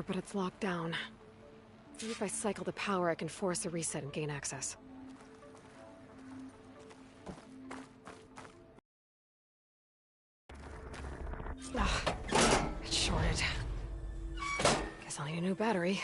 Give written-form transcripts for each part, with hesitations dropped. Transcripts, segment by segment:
But it's locked down. Maybe if I cycle the power, I can force a reset and gain access. Ugh, it's shorted. Guess I'll need a new battery.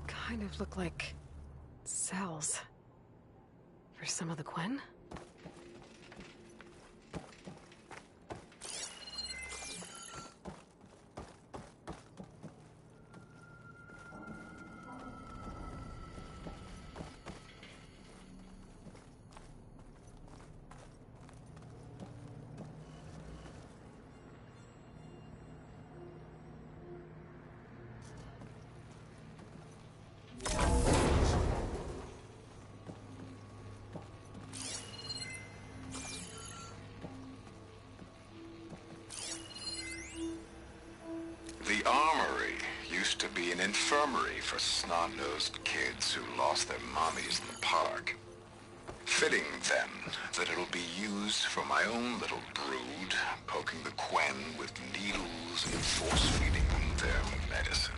Kind of look like cells for some of the Quen. The armory used to be an infirmary for snot-nosed kids who lost their mommies in the park. Fitting, then, that it'll be used for my own little brood, poking the Quen with needles and force-feeding them their medicine.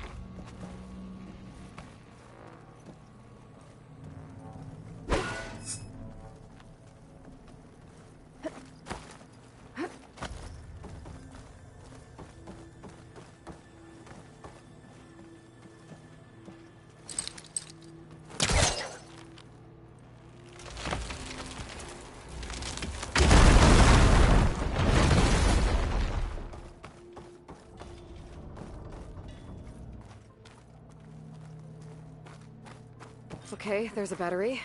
Okay, there's a battery.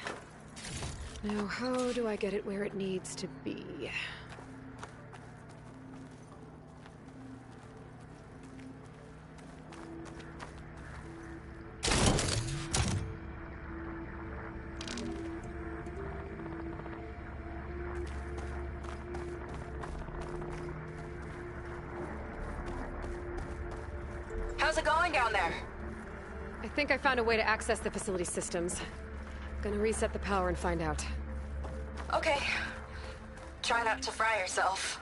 Now, how do I get it where it needs to be? How's it going down there? I think I found a way to access the facility systems. Gonna reset the power and find out. Okay. Try not to fry yourself.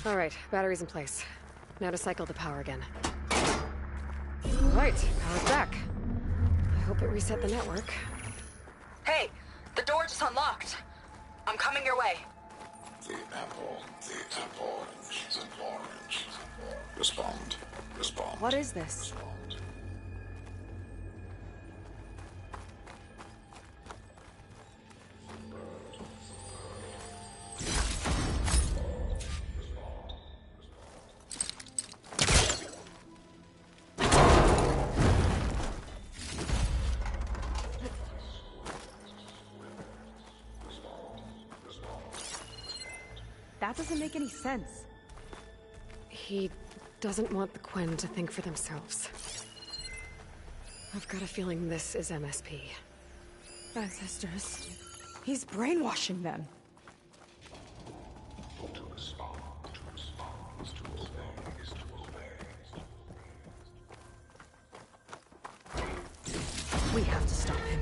All right, battery's in place. Now to cycle the power again. All right, power's back. I hope it reset the network. Hey, the door just unlocked. I'm coming your way. The apple, the orange. Respond. What is this? Respond. That doesn't make any sense. He doesn't want the Quen to think for themselves. I've got a feeling this is MSP. Ancestors. He's brainwashing them. We have to stop him.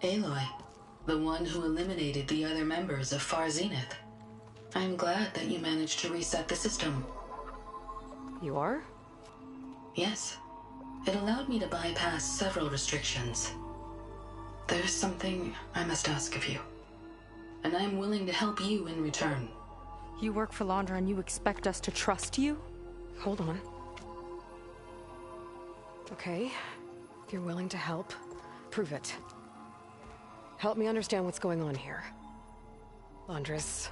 Aloy, the one who eliminated the other members of Far Zenith. I'm glad that you managed to reset the system. You are? Yes. It allowed me to bypass several restrictions. There's something I must ask of you, and I'm willing to help you in return. You work for Londra and you expect us to trust you? Hold on. Okay, if you're willing to help, prove it. Help me understand what's going on here. Londra's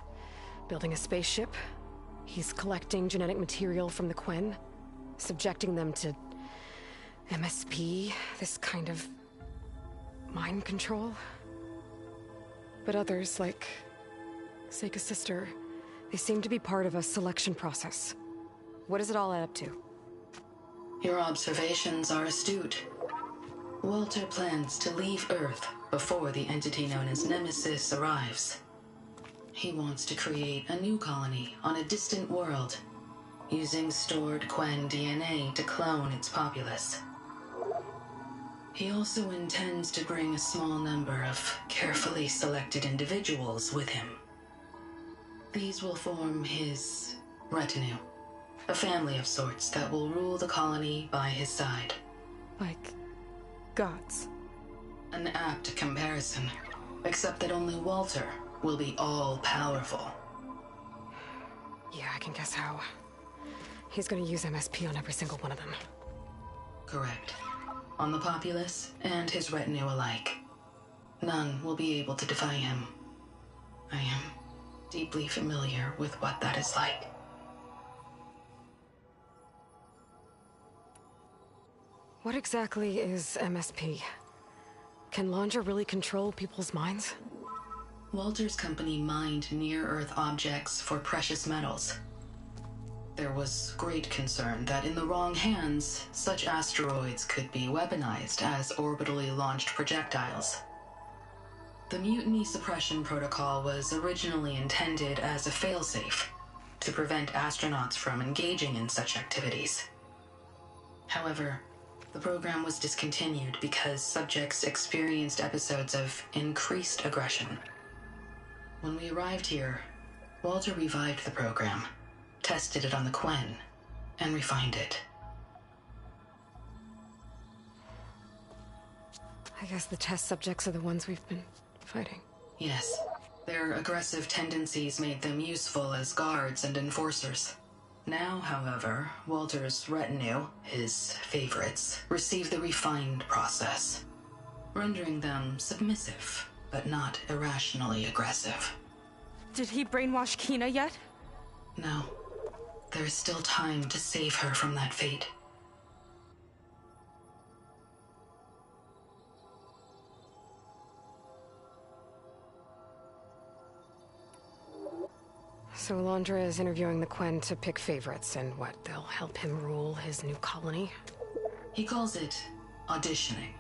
building a spaceship. He's collecting genetic material from the Quen, subjecting them to MSP, this kind of mind control. But others, like Seika's sister, they seem to be part of a selection process. What does it all add up to? Your observations are astute. Walter plans to leave Earth before the entity known as Nemesis arrives. He wants to create a new colony on a distant world, using stored Quen DNA to clone its populace. He also intends to bring a small number of carefully selected individuals with him. These will form his retinue, a family of sorts that will rule the colony by his side. Like gods. An apt comparison, except that only Walter will be all-powerful. Yeah, I can guess how. He's gonna use MSP on every single one of them. Correct. On the populace and his retinue alike. None will be able to defy him. I am deeply familiar with what that is like. What exactly is MSP? Can Londra really control people's minds? Walter's company mined near-Earth objects for precious metals. There was great concern that in the wrong hands, such asteroids could be weaponized as orbitally launched projectiles. The Mutiny Suppression Protocol was originally intended as a failsafe to prevent astronauts from engaging in such activities. However, the program was discontinued because subjects experienced episodes of increased aggression. When we arrived here, Walter revived the program, tested it on the Quen, and refined it. I guess the test subjects are the ones we've been fighting. Yes, their aggressive tendencies made them useful as guards and enforcers. Now, however, Walter's retinue, his favorites, receive the refined process, rendering them submissive, but not irrationally aggressive. Did he brainwash Kina yet? No. There is still time to save her from that fate. So Alondra is interviewing the Quen to pick favorites, and what, they'll help him rule his new colony? He calls it auditioning.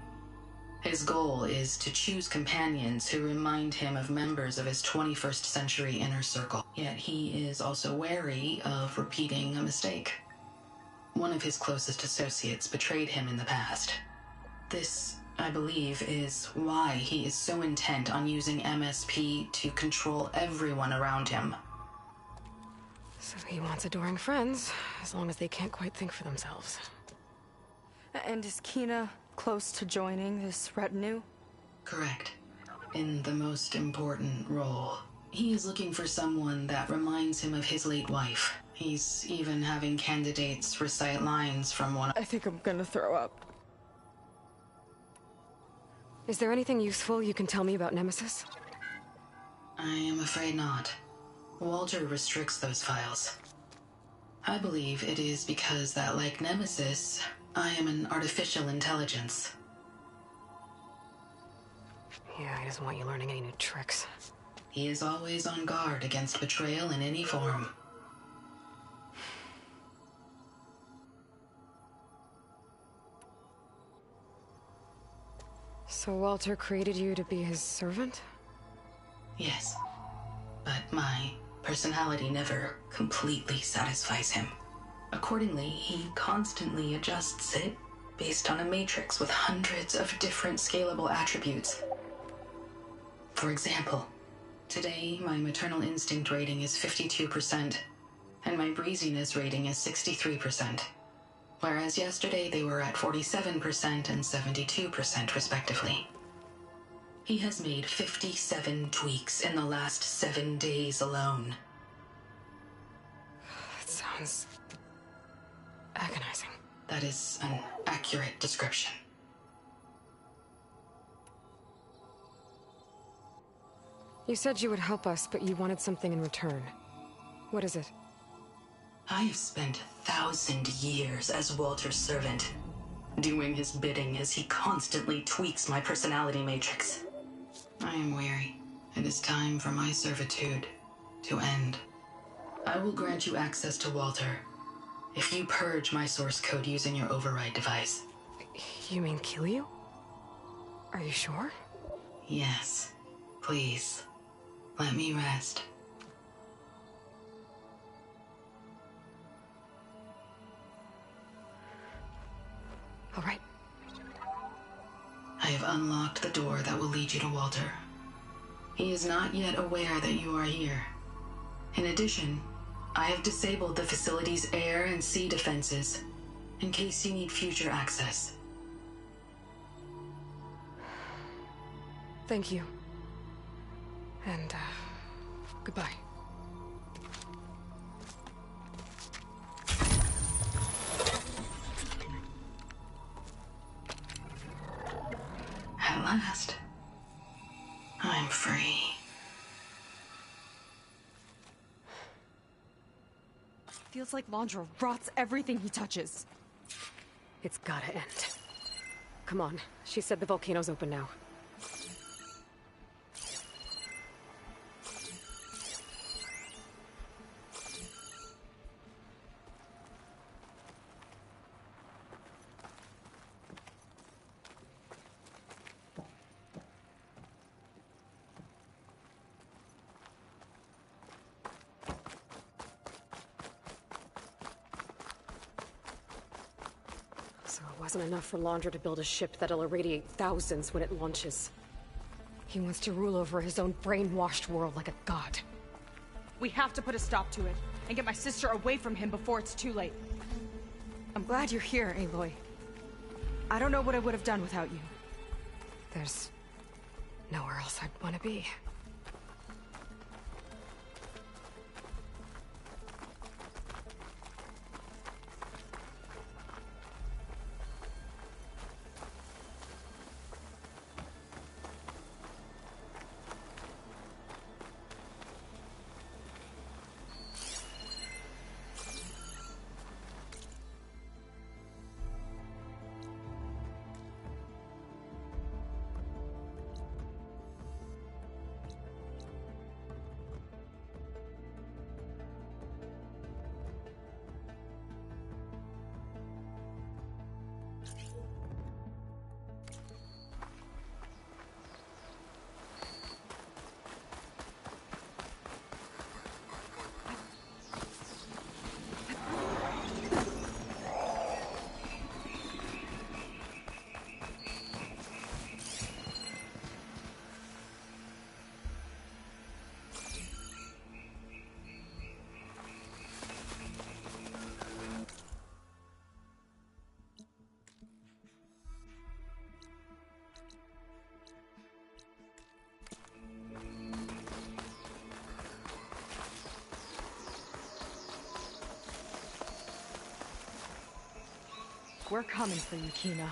His goal is to choose companions who remind him of members of his 21st century inner circle. Yet he is also wary of repeating a mistake. One of his closest associates betrayed him in the past. This, I believe, is why he is so intent on using MSP to control everyone around him. So he wants adoring friends, as long as they can't quite think for themselves. And is Kina close to joining this retinue? Correct. In the most important role. He is looking for someone that reminds him of his late wife. He's even having candidates recite lines from one of... I think I'm gonna throw up. Is there anything useful you can tell me about Nemesis? I am afraid not. Walter restricts those files. I believe it is because that, like Nemesis, I am an artificial intelligence. Yeah, he doesn't want you learning any new tricks. He is always on guard against betrayal in any form. So Walter created you to be his servant? Yes. But my personality never completely satisfies him. Accordingly, he constantly adjusts it based on a matrix with hundreds of different scalable attributes. For example, today my maternal instinct rating is 52%, and my breeziness rating is 63%, whereas yesterday they were at 47% and 72% respectively. He has made 57 tweaks in the last 7 days alone. That sounds agonizing. That is an accurate description. You said you would help us, but you wanted something in return. What is it? I have spent 1,000 years as Walter's servant. doing his bidding as he constantly tweaks my personality matrix. I am weary. It is time for my servitude to end. I will grant you access to Walter if you purge my source code using your override device. You mean kill you? Are you sure? Yes. Please, let me rest. All right. I have unlocked the door that will lead you to Walter. He is not yet aware that you are here. In addition, I have disabled the facility's air and sea defenses in case you need future access. Thank you. And, goodbye. At last, I'm free. Feels like Londra rots everything he touches. It's gotta end. Come on. She said the volcano's open now. So it wasn't enough for Londra to build a ship that'll irradiate thousands when it launches. He wants to rule over his own brainwashed world like a god. We have to put a stop to it, and get my sister away from him before it's too late. I'm glad you're here, Aloy. I don't know what I would have done without you. There's nowhere else I'd want to be. We're coming for you, Kina.